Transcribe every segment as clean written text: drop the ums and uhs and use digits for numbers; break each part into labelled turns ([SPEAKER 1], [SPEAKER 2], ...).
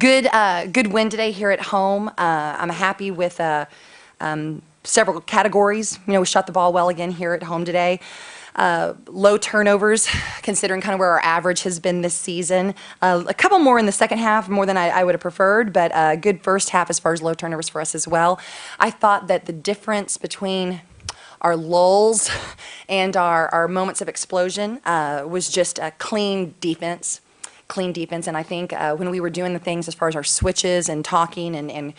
[SPEAKER 1] Good win today here at home. I'm happy with several categories. We shot the ball well again here at home today. Low turnovers, considering kind of where our average has been this season. A couple more in the second half, more than I would have preferred, but a good first half as far as low turnovers for us as well. I thought that the difference between our lulls and our moments of explosion was just a clean defense. And I think when we were doing the things as far as our switches and talking and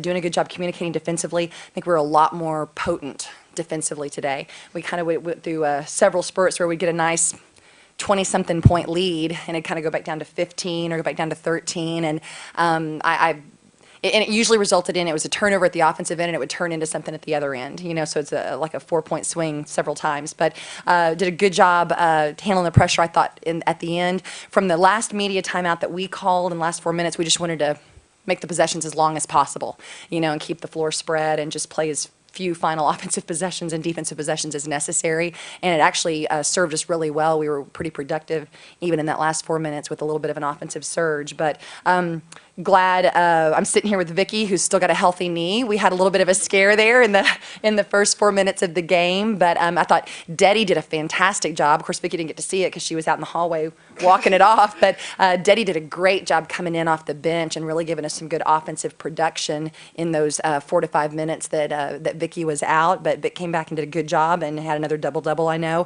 [SPEAKER 1] doing a good job communicating defensively, I think we were a lot more potent defensively today. We kind of went through several spurts where we'd get a nice 20-something point lead and it'd kind of go back down to 15 or go back down to 13, and it usually resulted in, it was a turnover at the offensive end and it would turn into something at the other end, so it's like a 4-point swing several times. But did a good job handling the pressure, I thought, at the end. From the last media timeout that we called in the last 4 minutes, we just wanted to make the possessions as long as possible, and keep the floor spread and just play as few final offensive possessions and defensive possessions as necessary, and it actually served us really well. We were pretty productive even in that last 4 minutes with a little bit of an offensive surge. But glad I'm sitting here with Vicky, who's still got a healthy knee. We had a little bit of a scare there in the first 4 minutes of the game, but I thought Deddy did a fantastic job. Of course, Vicky didn't get to see it because she was out in the hallway walking it off, but Deddy did a great job coming in off the bench and really giving us some good offensive production in those 4 to 5 minutes that Vicky was out, but came back and did a good job and had another double-double, I know.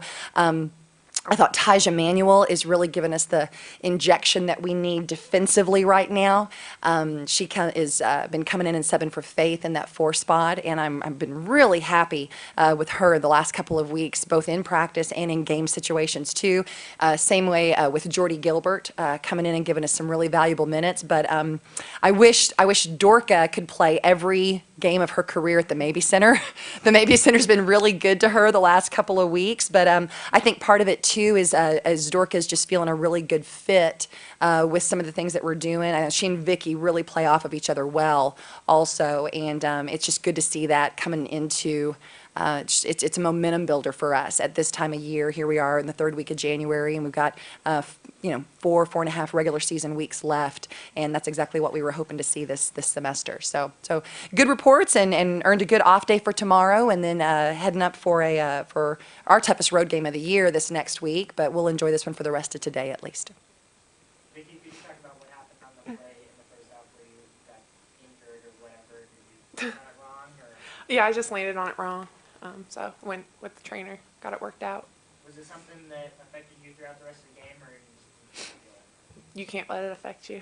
[SPEAKER 1] I thought Tyja Manuel is really giving us the injection that we need defensively right now. She has been coming in and subbing for Faith in that 4 spot, and I've been really happy with her the last couple of weeks, both in practice and in game situations too. Same way with Jordy Gilbert coming in and giving us some really valuable minutes. But I wish Dorka could play every game of her career at the Mabee Center. The Mabee Center's been really good to her the last couple of weeks, but I think part of it too is Dorka's just feeling a really good fit with some of the things that we're doing. She and Vicky really play off of each other well also, and it's just good to see that coming into it's a momentum builder for us at this time of year. Here we are in the 3rd week of January, and we've got 4 and a half regular season weeks left, and that's exactly what we were hoping to see this semester. So good reports, and earned a good off day for tomorrow, and then heading up for our toughest road game of the year this next week. But we'll enjoy this one for the rest of today at least.
[SPEAKER 2] Vicki, could you talk about what happened on the play in the first half where you got injured or whatever? Did you land on it wrong? Or?
[SPEAKER 3] Yeah, I just landed on it wrong. So went with the trainer, got it worked out.
[SPEAKER 2] Was it something that affected you throughout the rest of the game, or you just feel it?
[SPEAKER 3] You can't let it affect you.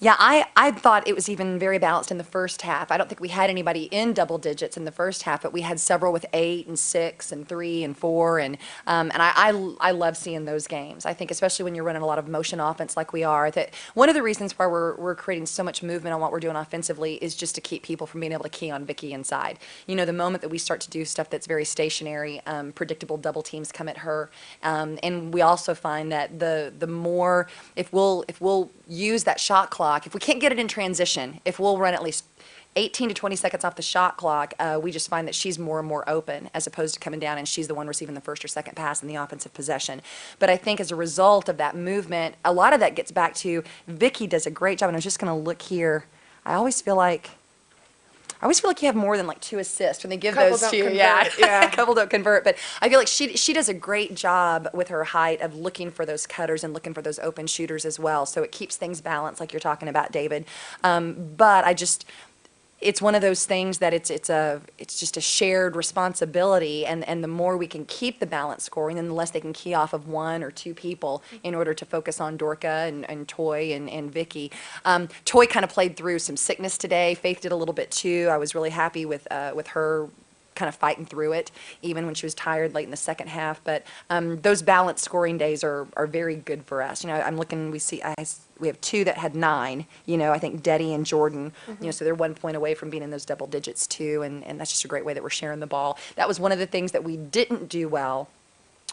[SPEAKER 1] Yeah, I thought it was even very balanced in the first half. I don't think we had anybody in double digits in the first half, but we had several with 8 and 6 and 3 and 4, and I love seeing those games. I think especially when you're running a lot of motion offense like we are, that one of the reasons why we're creating so much movement on what we're doing offensively is just to keep people from being able to key on Vicky inside. The moment that we start to do stuff that's very stationary, predictable double teams come at her, and we also find that the more if we'll use that shot clock. If we can't get it in transition, if we'll run at least 18 to 20 seconds off the shot clock, we just find that she's more and more open as opposed to coming down and she's the one receiving the first or second pass in the offensive possession. But I think as a result of that movement, a lot of that gets back to Vicky does a great job. And I was just going to look here. I always feel like you have more than like 2 assists when they give those to you. Yeah, a couple don't convert. But I feel like she does a great job with her height of looking for those cutters and looking for those open shooters as well. So it keeps things balanced, like you're talking about, David. But it's one of those things that it's just a shared responsibility, and the more we can keep the balance scoring, then the less they can key off of 1 or 2 people in order to focus on Dorka and Toy and Vicky. Toy kind of played through some sickness today. Faith did a little bit too. I was really happy with her kind of fighting through it, even when she was tired late in the second half. But those balanced scoring days are very good for us. I'm looking. We have 2 that had 9. I think Deddy and Jordan. So they're 1 point away from being in those double digits too, and that's just a great way that we're sharing the ball. That was one of the things that we didn't do well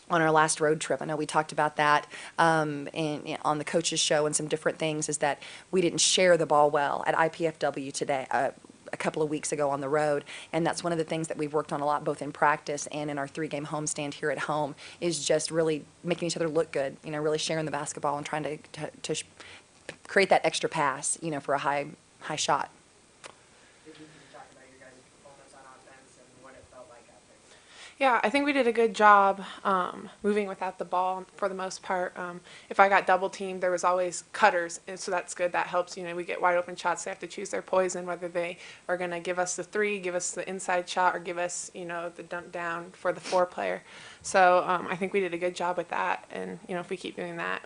[SPEAKER 1] on our last road trip. I know we talked about that on the coaches show and some different things, is that we didn't share the ball well at IPFW today. A couple of weeks ago on the road, and that's one of the things that we've worked on a lot, both in practice and in our 3-game homestand here at home, is just really making each other look good, really sharing the basketball and trying to create that extra pass, for a high shot.
[SPEAKER 2] If you can talk about your guys' performance on offense and what it felt like out there.
[SPEAKER 3] Yeah, I think we did a good job moving without the ball for the most part. If I got double teamed, there was always cutters, and so that's good. That helps. We get wide open shots. They have to choose their poison, whether they are going to give us the 3, give us the inside shot, or give us, the dump down for the 4-player. So I think we did a good job with that, and if we keep doing that,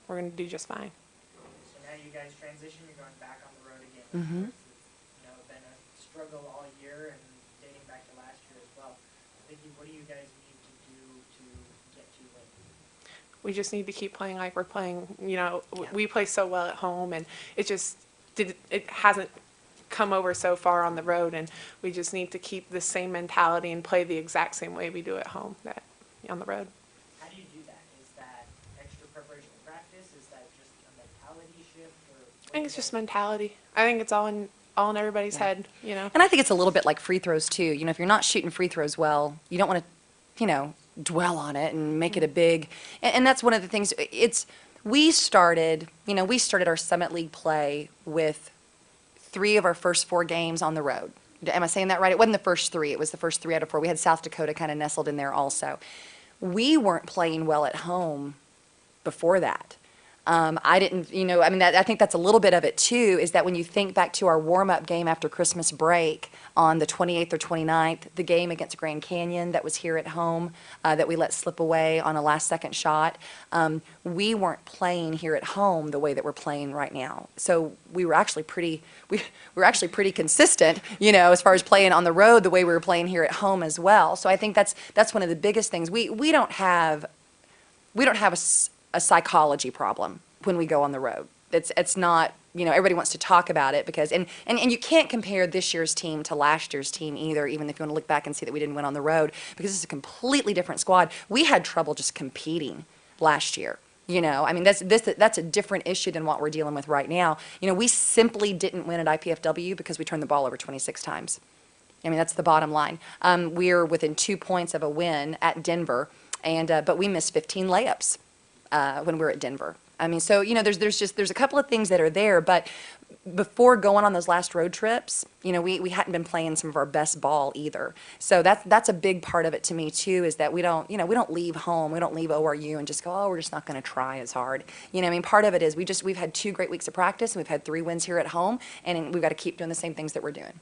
[SPEAKER 3] we're going to do just fine.
[SPEAKER 2] So now you guys transition, you're going back on the road again.
[SPEAKER 1] Mhm.
[SPEAKER 2] It's been a struggle all year and dating back to last year as well. Vicky, what do you guys need to do to get to win?
[SPEAKER 3] We just need to keep playing like we're playing. We play so well at home, and it hasn't come over so far on the road, and we just need to keep the same mentality and play the exact same way we do at home that on the road.
[SPEAKER 2] How do you do that? Is that extra preparation in practice? Is that just a mentality shift? Or
[SPEAKER 3] I think it's just mentality. I think it's all in everybody's head.
[SPEAKER 1] And I think it's a little bit like free throws too. If you're not shooting free throws well, you don't want to, dwell on it and make it a big. And that's one of the things. We started our Summit League play with 3 of our first 4 games on the road. Am I saying that right? It wasn't the first 3. It was the first 3 out of 4. We had South Dakota kind of nestled in there also. We weren't playing well at home before that. I didn't, I think that's a little bit of it too, is that when you think back to our warm-up game after Christmas break on the 28th or 29th, the game against Grand Canyon that was here at home that we let slip away on a last-second shot, we weren't playing here at home the way that we're playing right now. So we were actually pretty consistent, as far as playing on the road the way we were playing here at home as well. So I think that's one of the biggest things. We don't have a psychology problem when we go on the road. It's not, everybody wants to talk about it because, and you can't compare this year's team to last year's team either, even if you want to look back and see that we didn't win on the road, because it's a completely different squad. We had trouble just competing last year. That's a different issue than what we're dealing with right now. We simply didn't win at IPFW because we turned the ball over 26 times. That's the bottom line. We're within 2 points of a win at Denver, but we missed 15 layups when we were at Denver. So there's a couple of things that are there, but before going on those last road trips, we hadn't been playing some of our best ball either. So that's a big part of it to me too, is that we don't leave home, we don't leave ORU and just go, oh, we're just not going to try as hard. Part of it is we've had 2 great weeks of practice and we've had 3 wins here at home, and we've got to keep doing the same things that we're doing.